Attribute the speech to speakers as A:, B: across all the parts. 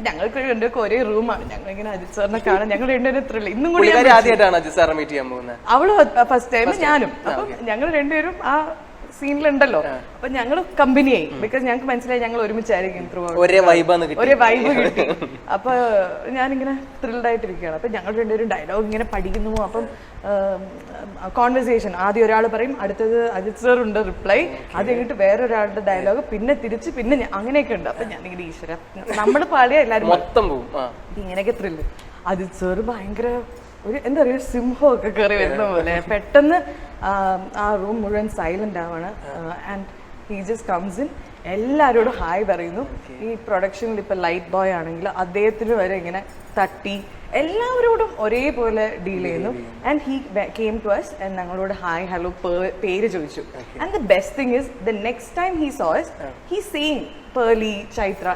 A: ഞങ്ങൾക്ക് രണ്ടുപേർക്ക് ഒരേ റൂമാണ്. ഞങ്ങൾ ഇങ്ങനെ അജിത് സാറിനെ കാണാൻ ഞങ്ങൾ രണ്ടുപേരും ത്രില്ല. ഇന്നും കൂടി
B: ആദ്യമായിട്ടാണ് അജിത് സാറിനെ മീറ്റ് ചെയ്യാൻ പോകുന്നത്.
A: അവള് ഫസ്റ്റ് ടൈം, ഞാനും. അപ്പം ഞങ്ങൾ രണ്ടുപേരും ആ സീനിലുണ്ടല്ലോ. അപ്പൊ ഞങ്ങൾ കമ്പനിയായി. ബിക്കോസ് ഞങ്ങൾക്ക് മനസ്സിലായി ഞങ്ങൾ ഒരുമിച്ചായിരിക്കും ത്രൂ ഔട്ട്.
B: ഒരേ വൈബ്
A: കിട്ടി. അപ്പൊ ഞാനിങ്ങനെ ത്രിൽഡ് ആയിട്ടിരിക്കുകയാണ്. അപ്പൊ ഞങ്ങൾ രണ്ടുപേരും ഡയലോഗ് ഇങ്ങനെ പഠിക്കുന്നു. അപ്പം കോൺവെർസേഷൻ ആദ്യം ഒരാൾ പറയും, അടുത്തത് അജിത് സാർ ഉണ്ട് റിപ്ലൈ, അത് കഴിഞ്ഞിട്ട് വേറൊരാളുടെ ഡയലോഗ്, പിന്നെ തിരിച്ച് പിന്നെ അങ്ങനെയൊക്കെ ഉണ്ട്. അപ്പൊ ഞാനിങ്ങനെ ഈശ്വര നമ്മള് പാടിയ എല്ലാവരും
B: മൊത്തം പോകും
A: ഇങ്ങനെയൊക്കെ ത്രില്ല്. അജിത് സാർ ഭയങ്കര ഒരു എന്താ പറയുക സിംഹമൊക്കെ കയറി വരുന്ന പോലെ പെട്ടെന്ന് ആ റൂം മുഴുവൻ സൈലന്റ് ആവാണ്. And he just comes in, എല്ലാവരോടും ഹായ് പറയുന്നു. ഈ പ്രൊഡക്ഷനിൽ ഇപ്പൊ ലൈറ്റ് ബോയ് ആണെങ്കിൽ അദ്ദേഹത്തിന് വരെ ഇങ്ങനെ തട്ടി എല്ലാവരോടും ഒരേപോലെ ഡീൽ ചെയ്യുന്നു. And he came to us and ഞങ്ങളോട് ഹായ് ഹലോ പേര് ചോദിച്ചു. And the best thing is the next time he saw us he saying പേർലി ചൈത്ര.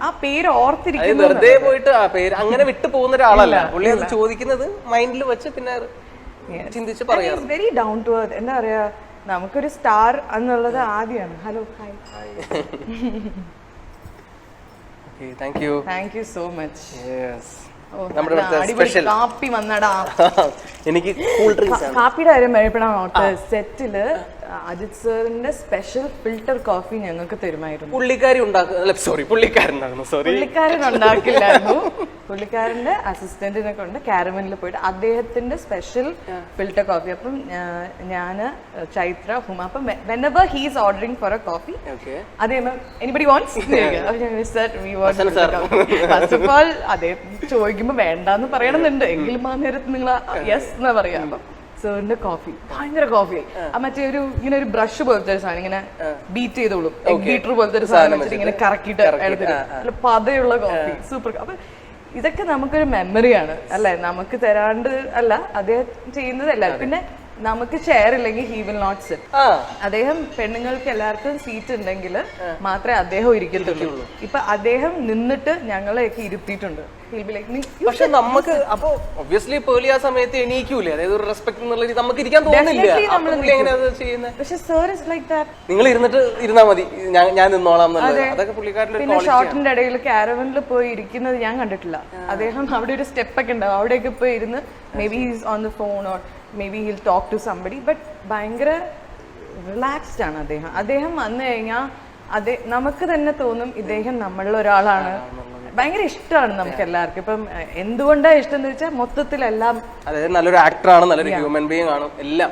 A: ആ പേര് ഓർത്തിരിക്കുന്നു.
B: വെറുതെ പോയിട്ട് ആ പേര് അങ്ങനെ വിട്ടു പോകുന്ന ഒരാളല്ല പുള്ളി. അത് ചോദിക്കുന്നത് മൈൻഡിൽ വെച്ച് പിന്നെ ചിന്തിച്ച് പറയാം.
A: Very down to earth. എന്താ പറയാ, നമുക്കൊരു സ്റ്റാർ എന്നുള്ളത് ആദ്യമാണ്. Hello hi. Thank you so much. കാപ്പി വന്നടാ.
B: എനിക്ക് കൂൾ ഡ്രിങ്ക്സ്.
A: കാപ്പിയുടെ കാര്യം പറയപ്പെടാം. സെറ്റില് അജിത് സാറിന്റെ സ്പെഷ്യൽ ഫിൽട്ടർ കോഫി ഞങ്ങൾക്ക് തരുമായിരുന്നു. പുള്ളിക്കാരൻ ഉണ്ടാക്കില്ലായിരുന്നു. പുള്ളിക്കാരന്റെ അസിസ്റ്റന്റിനെ കൊണ്ട് കാരവനിൽ പോയിട്ട് അദ്ദേഹത്തിന്റെ സ്പെഷ്യൽ ഫിൽട്ടർ കോഫി. അപ്പം ഞാന് ചൈത്ര ഹുമ, അപ്പം whenever he is ordering for a coffee, അദ്ദേഹം anybody wants, first of all അദ്ദേഹം ചോദിക്കുമ്പോ വേണ്ടാന്ന് പറയണമെന്നുണ്ട്, എങ്കിലും ആ നേരത്ത് നിങ്ങൾ യെസ് എന്നാ പറയാ. അപ്പം സാറിന്റെ കോഫി ഭയങ്കര കോഫി. മറ്റേ ഒരു ഇങ്ങനെ ഒരു ബ്രഷ് പോലത്തെ ഒരു സാധനം ഇങ്ങനെ ബീറ്റ് ചെയ്തോളും, ബീറ്റർ പോലത്തെ ഒരു സാധനം വെച്ചിട്ട് ഇങ്ങനെ കറക്കിയിട്ട് എടുത്തിട്ട് പതയുള്ള കോഫി സൂപ്പർ. അപ്പൊ ഇതൊക്കെ നമുക്കൊരു മെമ്മറിയാണ് അല്ലെ, നമുക്ക് തരാണ്ട് അല്ല, അദ്ദേഹം ചെയ്യുന്നതല്ല. പിന്നെ നമുക്ക് ചെയർ ഇല്ലെങ്കിൽ ഹി വിൽ നോട്ട് സിറ്റ്. അദ്ദേഹം പെണ്ണുങ്ങൾക്ക് എല്ലാവർക്കും സീറ്റ് ഉണ്ടെങ്കിൽ മാത്രമേ അദ്ദേഹം ഇരിക്കത്തുള്ളൂ. ഇപ്പൊ അദ്ദേഹം നിന്നിട്ട് ഞങ്ങളെയൊക്കെ ഇരുത്തിയിട്ടുണ്ട്.
B: പക്ഷെ നമുക്ക് അപ്പൊ ഒബ്വിയസ്ലി പേർലി ആ സമയത്ത് എണീക്കൂലേ, അതായത് ഒരു റെസ്പെക്ട് എന്നുള്ള രീതി നമുക്ക് ഇരിക്കാൻ തോന്നുന്നില്ല.
A: പക്ഷെ സർ ഇസ് ലൈക്ക് ദാറ്റ്.
B: നിങ്ങൾ ഇരുന്നാ മതി, ഞാൻ നിന്നോളാം. അതൊക്കെ പുള്ളിക്കാരുടെ.
A: പിന്നെ ഷോർട്ടിന്റെ ഇടയിൽ കാരവനിൽ പോയി ഇരിക്കുന്നത് ഞാൻ കണ്ടിട്ടില്ല. അദ്ദേഹം അവിടെ ഒരു സ്റ്റെപ്പ് ഒക്കെ ഉണ്ടാവും, അവിടെയൊക്കെ പോയി ഇരുന്ന് maybe he's on the phone or maybe he'll talk to somebody, but ഭയങ്കര റിലാക്സ്ഡ് ആണ് അദ്ദേഹം. അദ്ദേഹം വന്നു കഴിഞ്ഞാൽ നമുക്ക് തന്നെ തോന്നും ഇദ്ദേഹം നമ്മളിൽ ഒരാളാണ്. ഭയങ്കര ഇഷ്ടമാണ് നമുക്ക് എല്ലാവർക്കും. ഇപ്പം എന്തുകൊണ്ടാണ് ഇഷ്ടം എന്ന് വെച്ചാൽ മൊത്തത്തിലെല്ലാം
B: അതായത് നല്ലൊരു ആക്ടറാണ്, നല്ലൊരു ഹ്യൂമൻ ബീയിങ് ആണ് എല്ലാം.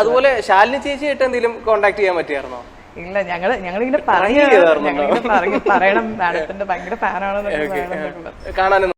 B: അതുപോലെ ശാലിനി ചേച്ചിയായിട്ട് എന്തെങ്കിലും കോൺടാക്ട് ചെയ്യാൻ പറ്റിയായിരുന്നോ?
A: ഇല്ല, ഞങ്ങളിങ്ങനെ പറയണം മാഡത്തിന്റെ ഭയങ്കര ഫാനാണെന്നൊക്കെ.
B: കാണാനും